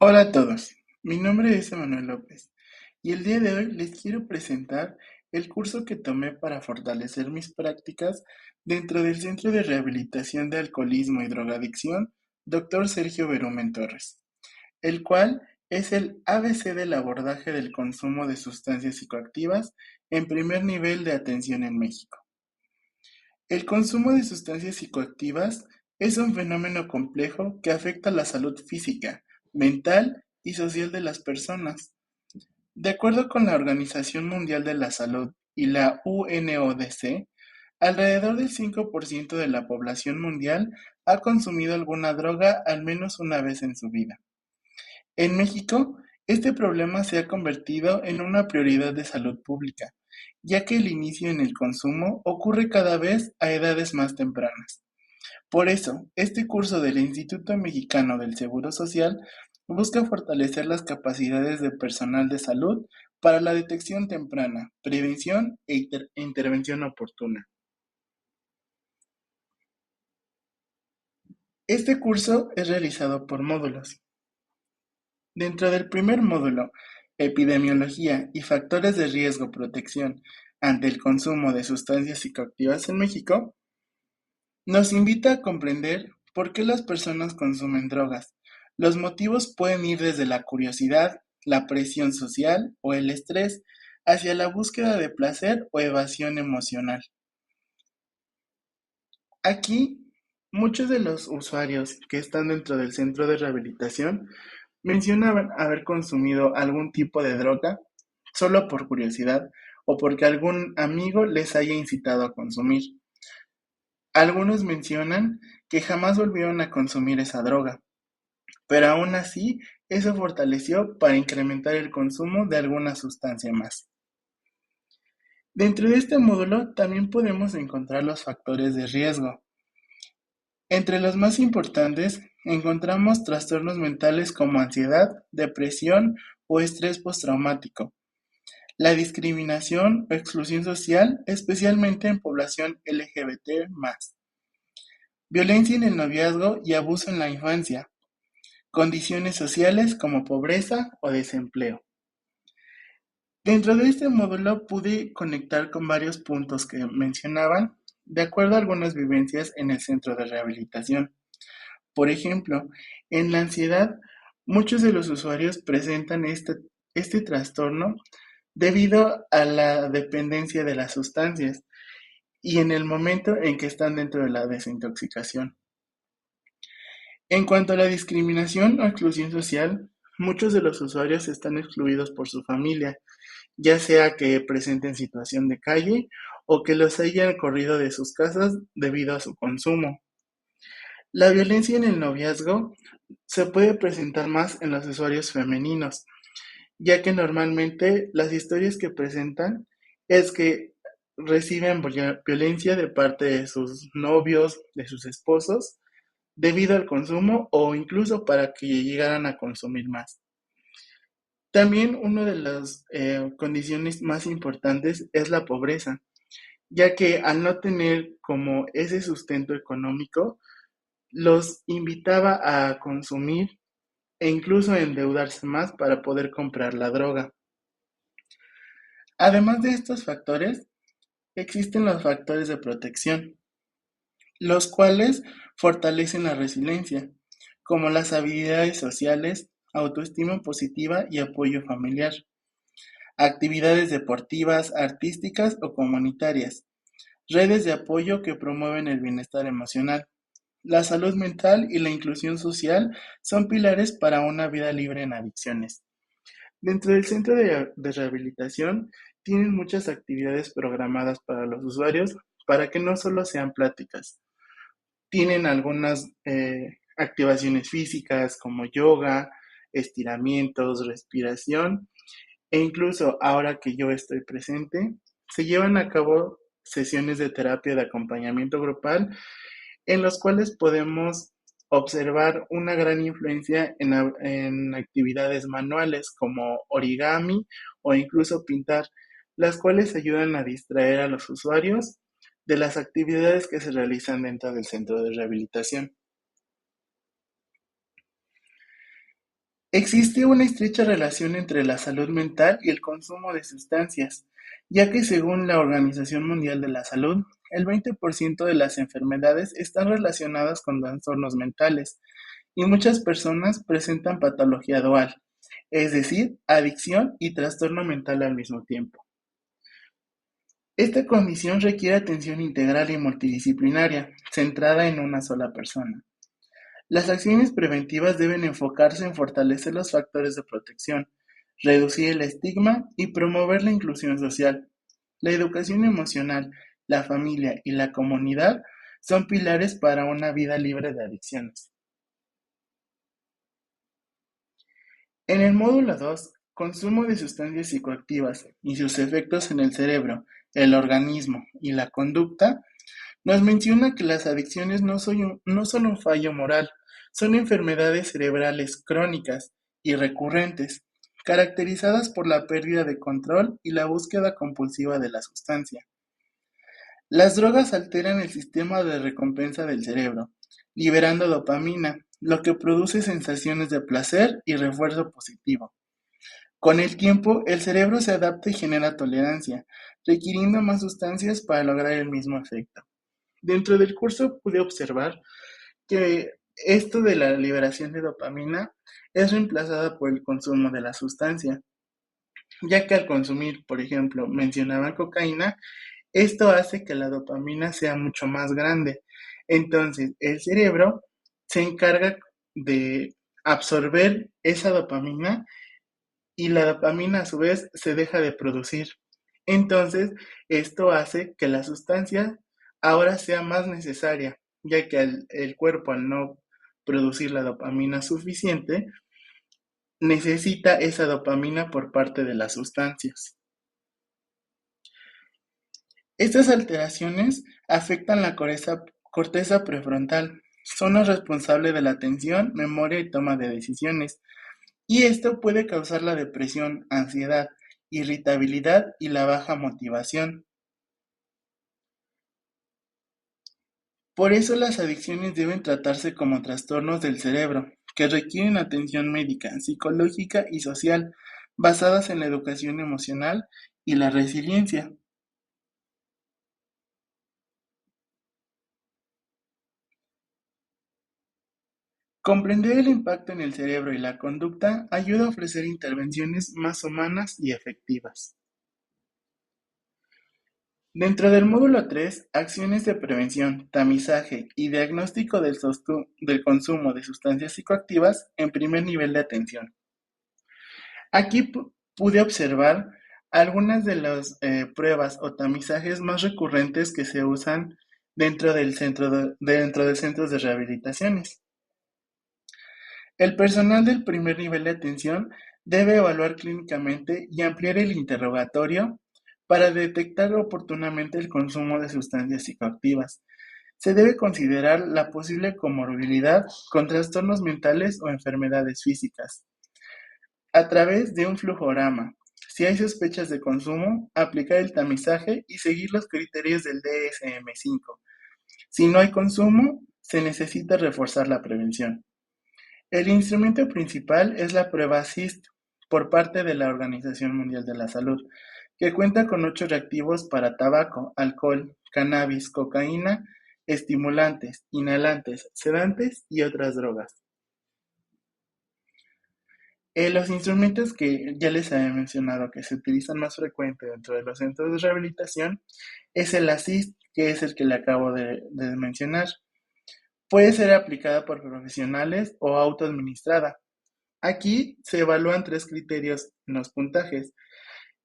Hola a todos, mi nombre es Emanuel López y el día de hoy les quiero presentar el curso que tomé para fortalecer mis prácticas dentro del Centro de Rehabilitación de Alcoholismo y Drogadicción Dr. Sergio Berumen Torres, el cual es el ABC del abordaje del consumo de sustancias psicoactivas en primer nivel de atención en México. El consumo de sustancias psicoactivas es un fenómeno complejo que afecta la salud física, mental y social de las personas. De acuerdo con la Organización Mundial de la Salud y la UNODC, alrededor del 5% de la población mundial ha consumido alguna droga al menos una vez en su vida. En México, este problema se ha convertido en una prioridad de salud pública, ya que el inicio en el consumo ocurre cada vez a edades más tempranas. Por eso, este curso del Instituto Mexicano del Seguro Social busca fortalecer las capacidades de personal de salud para la detección temprana, prevención e intervención oportuna. Este curso es realizado por módulos. Dentro del primer módulo, Epidemiología y factores de riesgo protección ante el consumo de sustancias psicoactivas en México, nos invita a comprender por qué las personas consumen drogas. Los motivos pueden ir desde la curiosidad, la presión social o el estrés, hacia la búsqueda de placer o evasión emocional. Aquí, muchos de los usuarios que están dentro del centro de rehabilitación mencionaban haber consumido algún tipo de droga solo por curiosidad o porque algún amigo les haya incitado a consumir. Algunos mencionan que jamás volvieron a consumir esa droga, pero aún así eso fortaleció para incrementar el consumo de alguna sustancia más. Dentro de este módulo también podemos encontrar los factores de riesgo. Entre los más importantes encontramos trastornos mentales como ansiedad, depresión o estrés postraumático, la discriminación o exclusión social, especialmente en población LGBT+, violencia en el noviazgo y abuso en la infancia, condiciones sociales como pobreza o desempleo. Dentro de este módulo pude conectar con varios puntos que mencionaban de acuerdo a algunas vivencias en el centro de rehabilitación. Por ejemplo, en la ansiedad, muchos de los usuarios presentan este trastorno debido a la dependencia de las sustancias y en el momento en que están dentro de la desintoxicación. En cuanto a la discriminación o exclusión social, muchos de los usuarios están excluidos por su familia, ya sea que presenten situación de calle o que los hayan corrido de sus casas debido a su consumo. La violencia en el noviazgo se puede presentar más en los usuarios femeninos, ya que normalmente las historias que presentan es que reciben violencia de parte de sus novios, de sus esposos, debido al consumo o incluso para que llegaran a consumir más. También una de las condiciones más importantes es la pobreza, ya que al no tener como ese sustento económico, los invitaba a consumir e incluso a endeudarse más para poder comprar la droga. Además de estos factores, existen los factores de protección, los cuales fortalecen la resiliencia, como las habilidades sociales, autoestima positiva y apoyo familiar, actividades deportivas, artísticas o comunitarias, redes de apoyo que promueven el bienestar emocional. La salud mental y la inclusión social son pilares para una vida libre en adicciones. Dentro del centro de rehabilitación tienen muchas actividades programadas para los usuarios para que no solo sean pláticas. Tienen algunas activaciones físicas como yoga, estiramientos, respiración e incluso ahora que yo estoy presente, se llevan a cabo sesiones de terapia de acompañamiento grupal en los cuales podemos observar una gran influencia en actividades manuales como origami o incluso pintar, las cuales ayudan a distraer a los usuarios de las actividades que se realizan dentro del centro de rehabilitación. Existe una estrecha relación entre la salud mental y el consumo de sustancias, ya que según la Organización Mundial de la Salud, el 20% de las enfermedades están relacionadas con trastornos mentales y muchas personas presentan patología dual, es decir, adicción y trastorno mental al mismo tiempo. Esta condición requiere atención integral y multidisciplinaria, centrada en una sola persona. Las acciones preventivas deben enfocarse en fortalecer los factores de protección, reducir el estigma y promover la inclusión social. La educación emocional, la familia y la comunidad son pilares para una vida libre de adicciones. En el módulo 2, consumo de sustancias psicoactivas y sus efectos en el cerebro, el organismo y la conducta, nos menciona que las adicciones no son un fallo moral, son enfermedades cerebrales crónicas y recurrentes, caracterizadas por la pérdida de control y la búsqueda compulsiva de la sustancia. Las drogas alteran el sistema de recompensa del cerebro, liberando dopamina, lo que produce sensaciones de placer y refuerzo positivo. Con el tiempo, el cerebro se adapta y genera tolerancia, requiriendo más sustancias para lograr el mismo efecto. Dentro del curso pude observar que esto de la liberación de dopamina es reemplazada por el consumo de la sustancia, ya que al consumir, por ejemplo, mencionaban cocaína, esto hace que la dopamina sea mucho más grande. Entonces, el cerebro se encarga de absorber esa dopamina y la dopamina a su vez se deja de producir. Entonces, esto hace que la sustancia ahora sea más necesaria, ya que el cuerpo al no producir la dopamina suficiente, necesita esa dopamina por parte de las sustancias. Estas alteraciones afectan la corteza prefrontal, zona responsable de la atención, memoria y toma de decisiones, y esto puede causar la depresión, ansiedad, irritabilidad y la baja motivación. Por eso las adicciones deben tratarse como trastornos del cerebro, que requieren atención médica, psicológica y social, basadas en la educación emocional y la resiliencia. Comprender el impacto en el cerebro y la conducta ayuda a ofrecer intervenciones más humanas y efectivas. Dentro del módulo 3, acciones de prevención, tamizaje y diagnóstico del consumo de sustancias psicoactivas en primer nivel de atención. Aquí pude observar algunas de las pruebas o tamizajes más recurrentes que se usan dentro de centros de rehabilitaciones. El personal del primer nivel de atención debe evaluar clínicamente y ampliar el interrogatorio para detectar oportunamente el consumo de sustancias psicoactivas. Se debe considerar la posible comorbilidad con trastornos mentales o enfermedades físicas a través de un flujorama. Si hay sospechas de consumo, aplicar el tamizaje y seguir los criterios del DSM-5. Si no hay consumo, se necesita reforzar la prevención. El instrumento principal es la prueba SIST por parte de la Organización Mundial de la Salud, que cuenta con 8 reactivos para tabaco, alcohol, cannabis, cocaína, estimulantes, inhalantes, sedantes y otras drogas. Los instrumentos que ya les había mencionado que se utilizan más frecuente dentro de los centros de rehabilitación es el ASIST, que es el que le acabo de mencionar. Puede ser aplicada por profesionales o autoadministrada. Aquí se evalúan 3 criterios en los puntajes: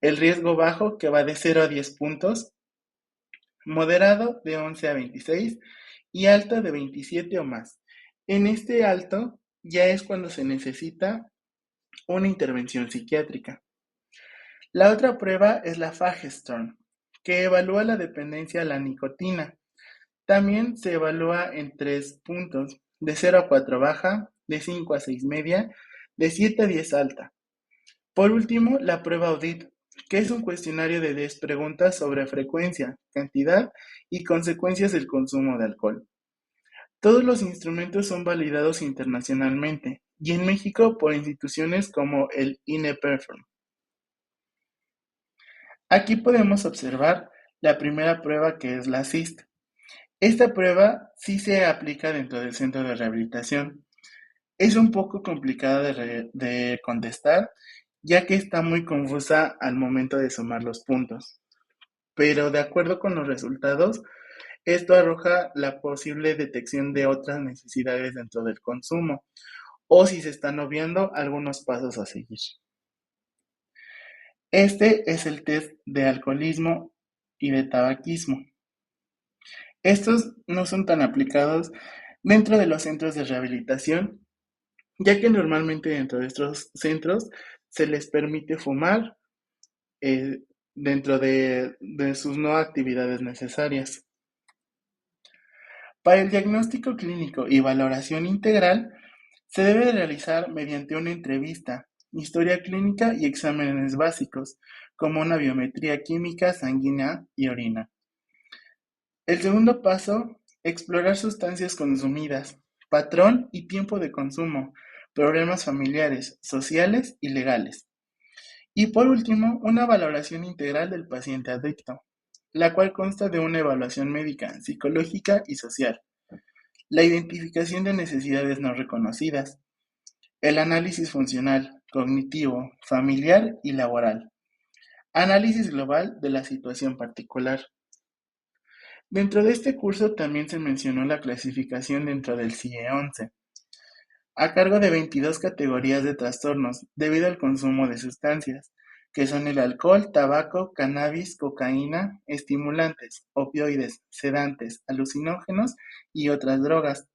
el riesgo bajo, que va de 0 a 10 puntos, moderado de 11 a 26 y alto de 27 o más. En este alto ya es cuando se necesita una intervención psiquiátrica. La otra prueba es la Fagestorm, que evalúa la dependencia a la nicotina. También se evalúa en 3 puntos: de 0 a 4 baja, de 5 a 6 media, de 7 a 10 alta. Por último, la prueba Audit, que es un cuestionario de 10 preguntas sobre frecuencia, cantidad y consecuencias del consumo de alcohol. Todos los instrumentos son validados internacionalmente y en México por instituciones como el INEPERFORM. Aquí podemos observar la primera prueba, que es la CIST. Esta prueba sí se aplica dentro del centro de rehabilitación. Es un poco complicada de contestar, ya que está muy confusa al momento de sumar los puntos. Pero de acuerdo con los resultados, esto arroja la posible detección de otras necesidades dentro del consumo, o si se están obviando algunos pasos a seguir. Este es el test de alcoholismo y de tabaquismo. Estos no son tan aplicados dentro de los centros de rehabilitación, ya que normalmente dentro de estos centros se les permite fumar eh, dentro de sus no actividades necesarias. Para el diagnóstico clínico y valoración integral, se debe realizar mediante una entrevista, historia clínica y exámenes básicos, como una biometría química, sanguínea y orina. El segundo paso, explorar sustancias consumidas, patrón y tiempo de consumo, problemas familiares, sociales y legales. Y por último, una valoración integral del paciente adicto, la cual consta de una evaluación médica, psicológica y social, la identificación de necesidades no reconocidas, el análisis funcional, cognitivo, familiar y laboral, análisis global de la situación particular. Dentro de este curso también se mencionó la clasificación dentro del CIE-11, a cargo de 22 categorías de trastornos debido al consumo de sustancias, que son el alcohol, tabaco, cannabis, cocaína, estimulantes, opioides, sedantes, alucinógenos y otras drogas.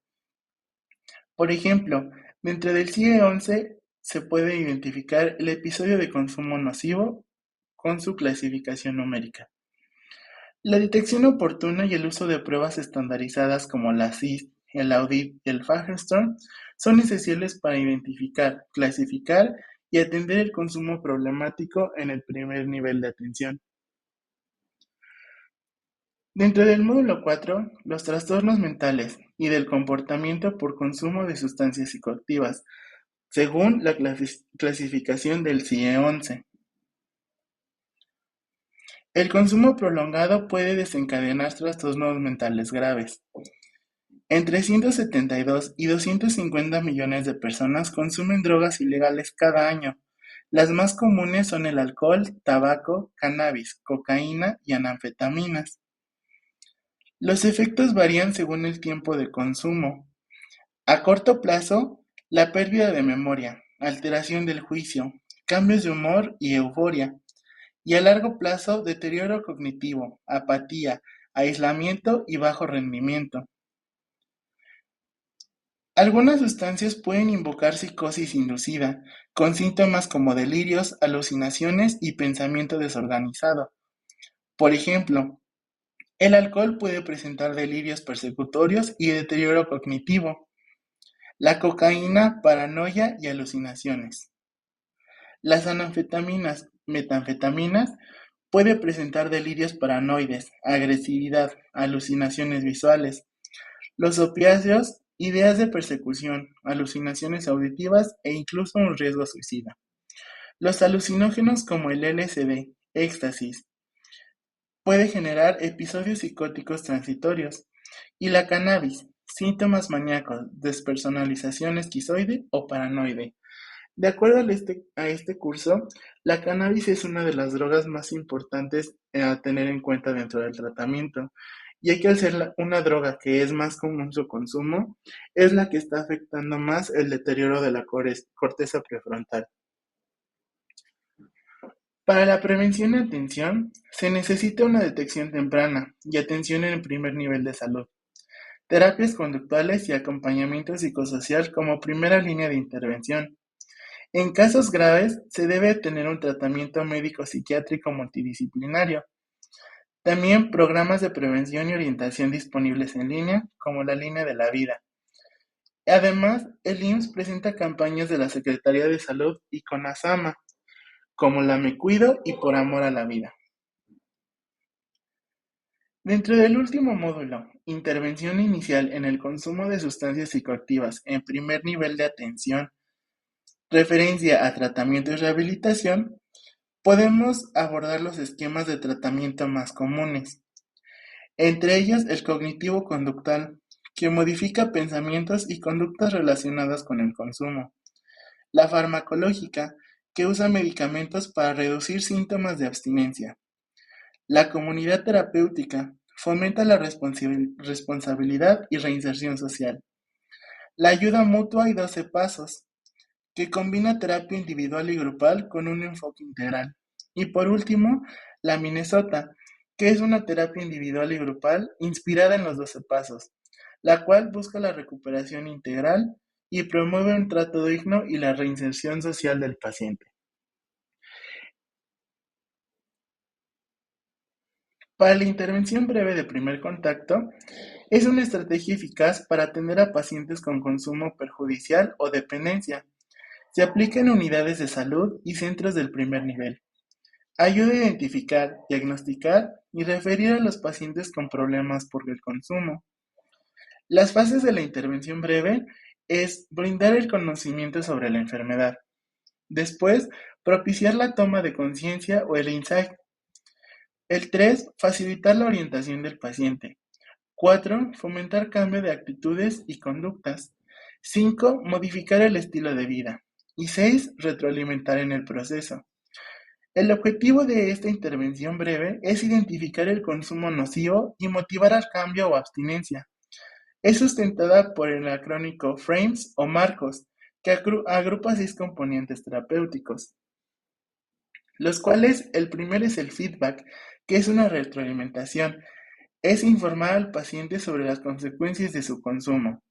Por ejemplo, dentro del CIE-11 se puede identificar el episodio de consumo nocivo con su clasificación numérica. La detección oportuna y el uso de pruebas estandarizadas como la CIST, el AUDIT y el Fagerstorm son esenciales para identificar, clasificar y atender el consumo problemático en el primer nivel de atención. Dentro del módulo 4, los trastornos mentales y del comportamiento por consumo de sustancias psicoactivas, según la clasificación del CIE-11. El consumo prolongado puede desencadenar trastornos mentales graves. Entre 172 y 250 millones de personas consumen drogas ilegales cada año. Las más comunes son el alcohol, tabaco, cannabis, cocaína y anfetaminas. Los efectos varían según el tiempo de consumo. A corto plazo, la pérdida de memoria, alteración del juicio, cambios de humor y euforia. Y a largo plazo, deterioro cognitivo, apatía, aislamiento y bajo rendimiento. Algunas sustancias pueden invocar psicosis inducida, con síntomas como delirios, alucinaciones y pensamiento desorganizado. Por ejemplo, el alcohol puede presentar delirios persecutorios y deterioro cognitivo. La cocaína, paranoia y alucinaciones. Las anfetaminas, metanfetaminas, puede presentar delirios paranoides, agresividad, alucinaciones visuales. Los opiáceos, ideas de persecución, alucinaciones auditivas e incluso un riesgo suicida. Los alucinógenos como el LSD, éxtasis, puede generar episodios psicóticos transitorios. Y la cannabis, síntomas maníacos, despersonalización esquizoide o paranoide. De acuerdo a este curso, la cannabis es una de las drogas más importantes a tener en cuenta dentro del tratamiento, ya que al ser una droga que es más común su consumo, es la que está afectando más el deterioro de la corteza prefrontal. Para la prevención y atención, se necesita una detección temprana y atención en el primer nivel de salud, terapias conductuales y acompañamiento psicosocial como primera línea de intervención. En casos graves, se debe tener un tratamiento médico-psiquiátrico multidisciplinario. También programas de prevención y orientación disponibles en línea, como la Línea de la Vida. Además, el IMSS presenta campañas de la Secretaría de Salud y CONASAMA, como la Me Cuido y Por Amor a la Vida. Dentro del último módulo, intervención inicial en el consumo de sustancias psicoactivas en primer nivel de atención, referencia a tratamiento y rehabilitación, podemos abordar los esquemas de tratamiento más comunes, entre ellos el cognitivo-conductual, que modifica pensamientos y conductas relacionadas con el consumo; la farmacológica, que usa medicamentos para reducir síntomas de abstinencia; la comunidad terapéutica, fomenta la responsabilidad y reinserción social; la ayuda mutua y 12 pasos, que combina terapia individual y grupal con un enfoque integral; y por último, la Minnesota, que es una terapia individual y grupal inspirada en los 12 pasos, la cual busca la recuperación integral y promueve un trato digno y la reinserción social del paciente. Para la intervención breve de primer contacto, es una estrategia eficaz para atender a pacientes con consumo perjudicial o dependencia. Se aplica en unidades de salud y centros del primer nivel. Ayuda a identificar, diagnosticar y referir a los pacientes con problemas por el consumo. Las fases de la intervención breve es brindar el conocimiento sobre la enfermedad. Después, propiciar la toma de conciencia o el insight. El 3, facilitar la orientación del paciente. 4, fomentar cambio de actitudes y conductas. 5, modificar el estilo de vida. Y 6, retroalimentar en el proceso. El objetivo de esta intervención breve es identificar el consumo nocivo y motivar al cambio o abstinencia. Es sustentada por el acrónimo FRAMES o marcos, que agrupa 6 componentes terapéuticos, los cuales el primero es el feedback, que es una retroalimentación, es informar al paciente sobre las consecuencias de su consumo.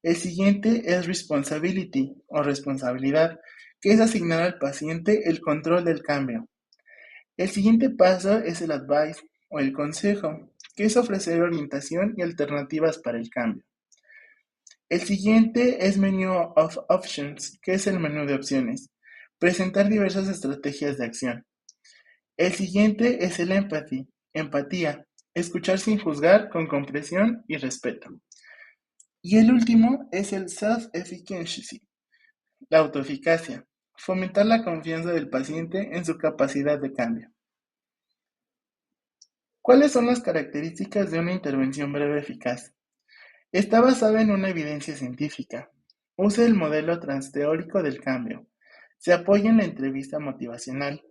El siguiente es responsibility o responsabilidad, que es asignar al paciente el control del cambio. El siguiente paso es el advice o el consejo, que es ofrecer orientación y alternativas para el cambio. El siguiente es Menu of Options, que es el menú de opciones, presentar diversas estrategias de acción. El siguiente es el empathy, empatía, escuchar sin juzgar, con comprensión y respeto. Y el último es el self-efficacy, la autoeficacia, fomentar la confianza del paciente en su capacidad de cambio. ¿Cuáles son las características de una intervención breve eficaz? Está basada en una evidencia científica. Usa el modelo transteórico del cambio. Se apoya en la entrevista motivacional.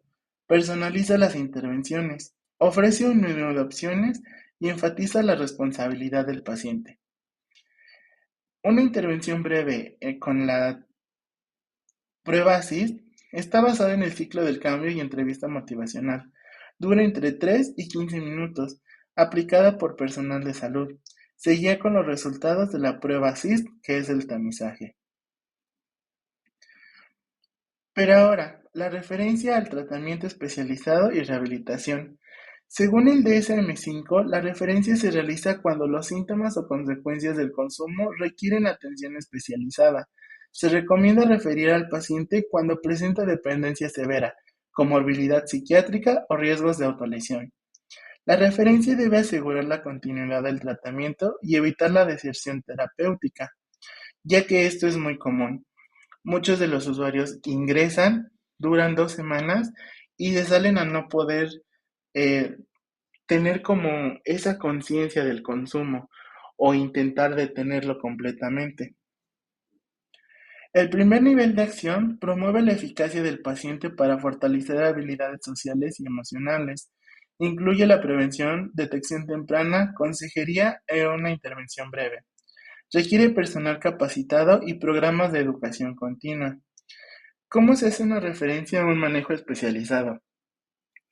Personaliza las intervenciones. Ofrece un menú de opciones y enfatiza la responsabilidad del paciente. Una intervención breve con la prueba ASIST está basada en el ciclo del cambio y entrevista motivacional. Dura entre 3 y 15 minutos, aplicada por personal de salud. Se guía con los resultados de la prueba ASIST, que es el tamizaje. Pero ahora, la referencia al tratamiento especializado y rehabilitación. Según el DSM-5, la referencia se realiza cuando los síntomas o consecuencias del consumo requieren atención especializada. Se recomienda referir al paciente cuando presenta dependencia severa, comorbilidad psiquiátrica o riesgos de autolesión. La referencia debe asegurar la continuidad del tratamiento y evitar la deserción terapéutica, ya que esto es muy común. Muchos de los usuarios ingresan, duran 2 semanas y se salen a no poder eh, tener como esa conciencia del consumo o intentar detenerlo completamente. El primer nivel de acción promueve la eficacia del paciente para fortalecer habilidades sociales y emocionales. Incluye la prevención, detección temprana, consejería e una intervención breve. Requiere personal capacitado y programas de educación continua. ¿Cómo se hace una referencia a un manejo especializado?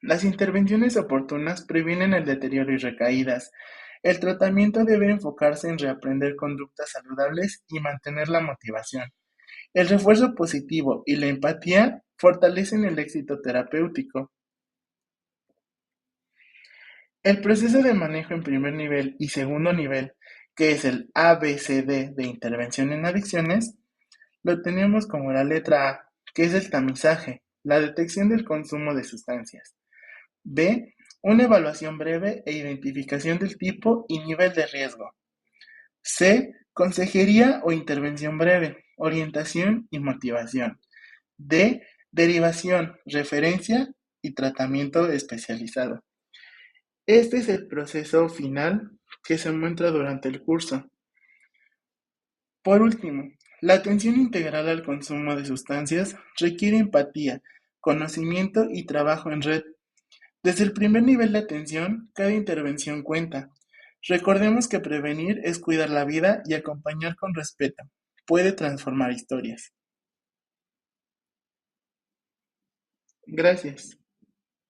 Las intervenciones oportunas previenen el deterioro y recaídas. El tratamiento debe enfocarse en reaprender conductas saludables y mantener la motivación. El refuerzo positivo y la empatía fortalecen el éxito terapéutico. El proceso de manejo en primer nivel y segundo nivel, que es el ABCD de intervención en adicciones, lo tenemos como la letra A, que es el tamizaje, la detección del consumo de sustancias. B, una evaluación breve e identificación del tipo y nivel de riesgo. C, consejería o intervención breve, orientación y motivación. D. Derivación, referencia y tratamiento especializado. Este es el proceso final que se muestra durante el curso. Por último, la atención integral al consumo de sustancias requiere empatía, conocimiento y trabajo en red. Desde el primer nivel de atención, cada intervención cuenta. Recordemos que prevenir es cuidar la vida y acompañar con respeto. Puede transformar historias. Gracias.